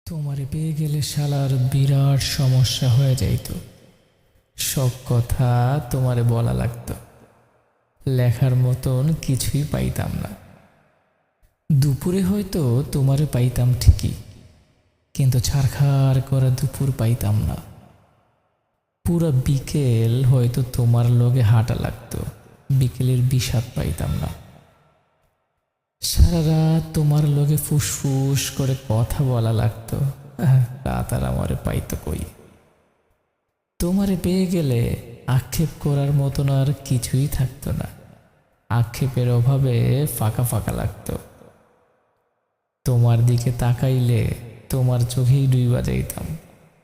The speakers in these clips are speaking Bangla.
তোমারে পেয়ে গেলে শালার বিরাট সমস্যা হয়ে যাইত। সব কথা তোমারে বলা লাগতো, লেখার মতন কিছুই পাইতাম না। দুপুরে হয়তো তোমারে পাইতাম ঠিকই, কিন্তু ছারখার করে দুপুর পাইতাম না। পুরা বিকেল হয়তো তোমার লগে হাঁটা লাগতো, বিকেলের বিষাদ পাইতাম না। সারা রাত তোমার লগে ফুসফুস করে কথা বলা লাগতো, রাত আর আমারে পাইতো কই। তোমারে পেয়ে গেলে আক্ষেপ করার মতন আর কিছুই থাকতো না। আক্ষেপের অভাবে ফাঁকা ফাঁকা লাগতো। তোমার দিকে তাকাইলে তোমার চোখেই ডুইবা যাইতাম,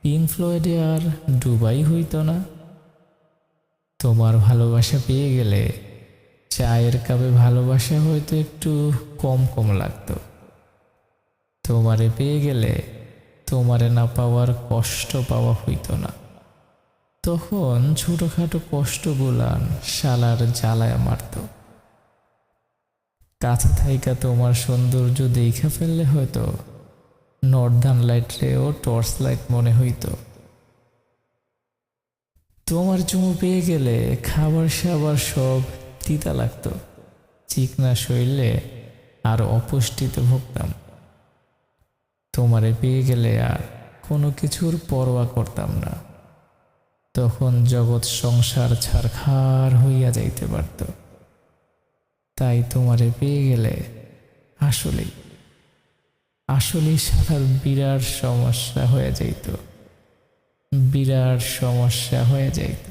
পিঙ্ক ফ্লয়েডে আর ডুবাই হইতো না। তোমার ভালোবাসা পেয়ে গেলে চায়ের কাপে ভালোবাসা হয়তো একটু কম কম লাগতো। তোমারে পেয়ে গেলে তোমারে না পাওয়ার কষ্ট পাওয়া হইতো না। তখন ছোটখাটো কষ্টগুলান শালার জ্বালায় মারত। কাছে থাইকা তোমার সৌন্দর্য দেখা ফেললে হয়তো নর্দার্ন লাইটরেও টর্চ লাইট মনে হইতো। তোমার চুমু পেয়ে গেলে খাবার সাবার সব তিতা লাগতো, চিকনা শরীরে আর অপুষ্টিতে ভুগতাম। তোমারে পেয়ে গেলে আর কোনো কিছুর পরোয়া করতাম না। তখন জগৎ সংসার ছারখার হইয়া যাইতে পারত। তাই তোমারে পেয়ে গেলে আসলেই আসলেই সারার বিরাট সমস্যা হয়ে যাইত, বিরাট সমস্যা হয়ে যাইত।